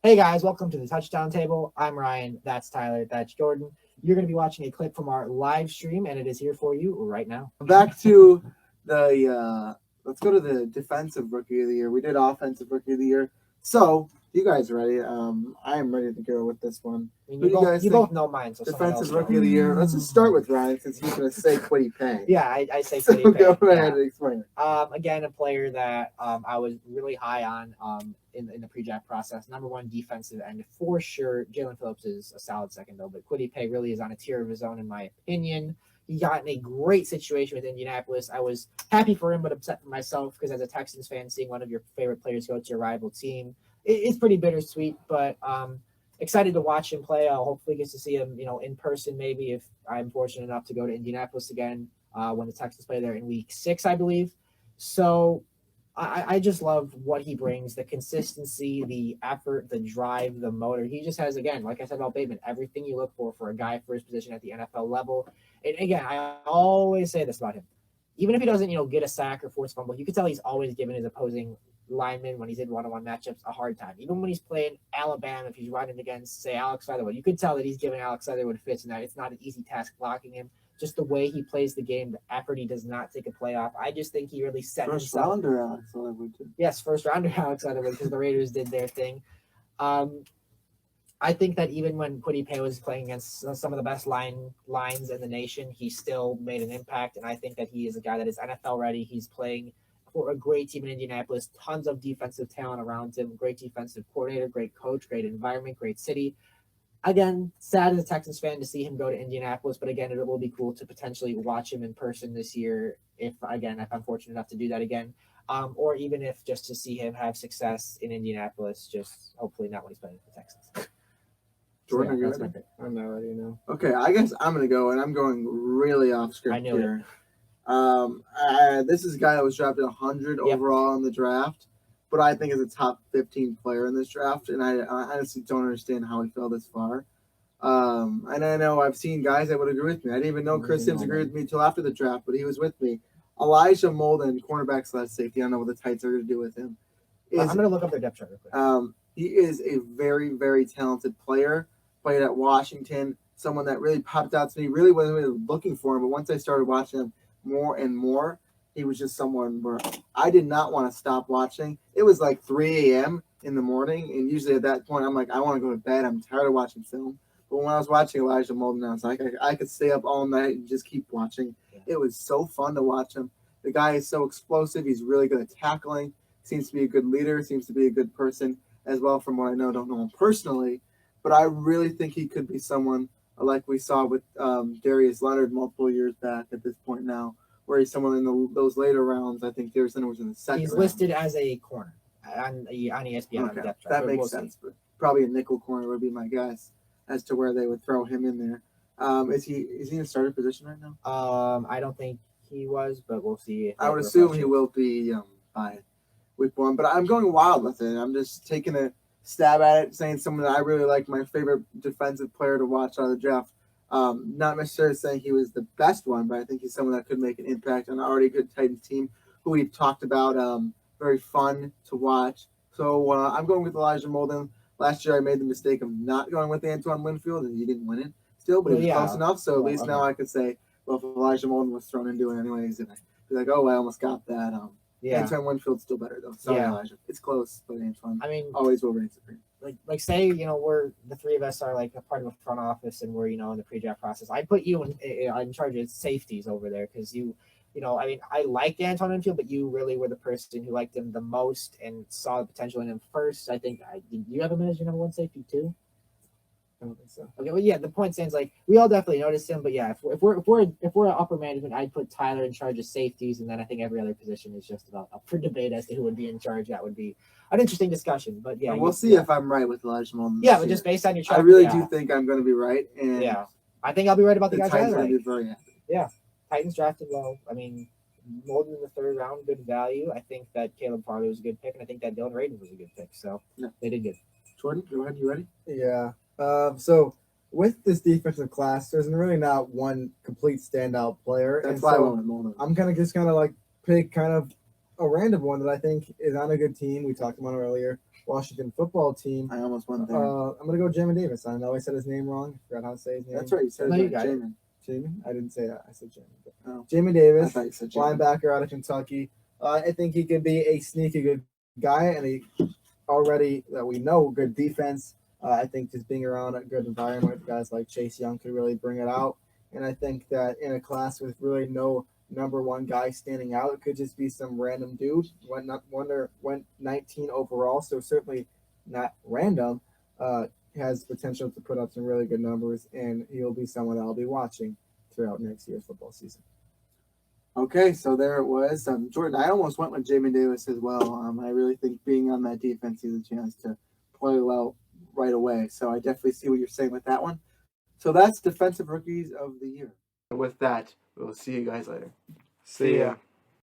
Hey guys, welcome to the Touchdown Table. I'm Ryan. That's Tyler. That's Jordan. You're going to be watching a clip from our live stream, and it is here for you right now. Back to the let's go to the defensive rookie of the year. We did offensive rookie of the year. So you guys ready? I am ready to go with this one. I mean, Who do you guys you think both know mine, so someone else defensive will. rookie of the year? Let's just start with Ryan since he's going to say Quiddy Pay. Yeah, I say So Quiddy go Pay. ahead and explain it. Again, a player that I was really high on in the pre-draft process. Number one defensive end for sure. Jalen Phillips is a solid second though, but Quiddy Pay really is on a tier of his own in my opinion. He got in a great situation with Indianapolis. I was happy for him, but upset for myself because as a Texans fan, seeing one of your favorite players go to your rival team, it's pretty bittersweet. But excited to watch him play. I'll hopefully get to see him, in person. Maybe if I'm fortunate enough to go to Indianapolis again when the Texans play there in Week 6, I believe. So I just love what he brings, the consistency, the effort, the drive, the motor. He just has, again, like I said about Bateman, everything you look for a guy for his position at the NFL level. And again, I always say this about him. Even if he doesn't, get a sack or force fumble, you can tell he's always giving his opposing linemen when he's in one-on-one matchups a hard time. Even when he's playing Alabama, if he's running against, say, Alex Leatherwood, you could tell that he's giving Alex Leatherwood fits and that it's not an easy task blocking him. Just the way he plays the game, the effort he does not take a play off. I just think he really set First himself. rounder Alex Leatherwood too. Yes, first rounder Alex Leatherwood because the Raiders did their thing. Um, I think that even when Quiddy Pay was playing against some of the best lines in the nation, he still made an impact. And I think that he is a guy that is NFL ready. He's playing for a great team in Indianapolis, tons of defensive talent around him, great defensive coordinator, great coach, great environment, great city. Again, sad as a Texans fan to see him go to Indianapolis, but again, it will be cool to potentially watch him in person this year if I'm fortunate enough to do that again. Or even if just to see him have success in Indianapolis, just hopefully not when he's playing for the Texans. Jordan, so, yeah, are you ready? I'm not ready now. Okay, I guess I'm going to go, and I'm going really off script I knew here. This is a guy that was drafted 100 overall in the draft, but I think is a top 15 player in this draft, and I honestly don't understand how he fell this far. And I know I've seen guys that would agree with me. I didn't even know Chris Sims agreed with me until after the draft, but he was with me. Elijah Molden, cornerback / safety. I don't know what the Titans are going to do with him. I'm going to look up their depth chart real quick. He is a very, very talented player. Played at Washington. Someone that really popped out to me. Really wasn't really looking for him, but once I started watching him more and more, he was just someone where I did not want to stop watching. It was like 3 a.m. in the morning, and usually at that point, I'm like, I want to go to bed. I'm tired of watching film. But when I was watching Elijah Molden, I was like, I could stay up all night and just keep watching. It was so fun to watch him. The guy is so explosive. He's really good at tackling. Seems to be a good leader. Seems to be a good person as well, from what I know. Don't know him personally, but I really think he could be someone like we saw with Darius Leonard multiple years back at this point now, where he's someone in those later rounds. I think Darius Leonard was in the second He's round. listed as a corner on ESPN on the depth chart. That makes sense. But probably a nickel corner would be my guess as to where they would throw him in there. Is he in a starter position right now? I don't think he was, but we'll see. I would assume he will be by week 1, but I'm going wild with it. I'm just taking a stab at it, saying someone that I really like, my favorite defensive player to watch out of the draft. Not necessarily saying he was the best one, but I think he's someone that could make an impact on an already good Titans team who we've talked about. Very fun to watch. So I'm going with Elijah Molden. Last year I made the mistake of not going with Antoine Winfield, and he didn't win it still, but he was close enough. So at least now I could say, well, if Elijah Molden was thrown into it anyways, and I'd be like, oh, I almost got that. Antoine Winfield's still better though. Sorry, Elijah. It's close, but Antoine. Always will reign supreme. Like say, we're the three of us are like a part of a front office, and we're in the pre-draft process. I put you in charge of safeties over there because I liked Antoine Winfield, but you really were the person who liked him the most and saw the potential in him first. I think did you have him as your number one safety too? I don't think so. Okay, well, yeah. The point stands. Like we all definitely noticed him, but yeah, if we're upper management, I'd put Tyler in charge of safeties, and then I think every other position is just about up for debate as to who would be in charge. That would be an interesting discussion. But yeah, we'll see if I'm right with Elijah Molden. Yeah, but just based on your chart, I really do think I'm going to be right. And yeah, I think I'll be right about the guys I like. Very happy. Yeah, Titans drafted well. I mean, Molden in the 3rd round, good value. I think that Caleb Farley was a good pick, and I think that Dylan Radin was a good pick. So they did good. Jordan, go ahead. You ready? Yeah. So with this defensive class, there's really not one complete standout player. That's why I went with Molden. I'm gonna like pick kind of a random one that I think is on a good team. We talked about it earlier. Washington football team. I almost went there. I'm gonna go Jamin Davis. I know I said his name wrong. I forgot how to say his name. That's right. You said No, you it, got it. Jamin. Jamin? I didn't say that. I said Jamin. But Oh. Jamin I Davis, thought you said Jamin. linebacker out of Kentucky. I think he could be a sneaky good guy, and he already that we know good defense. I think just being around a good environment with guys like Chase Young could really bring it out. And I think that in a class with really no number one guy standing out, it could just be some random dude. Went 19 overall, so certainly not random. Has potential to put up some really good numbers, and he'll be someone I'll be watching throughout next year's football season. Okay, so there it was. Jordan, I almost went with Jamin Davis as well. I really think being on that defense is a chance to play well right away. So I definitely see what you're saying with that one. So that's Defensive Rookies of the Year. With that, we'll see you guys later. See ya.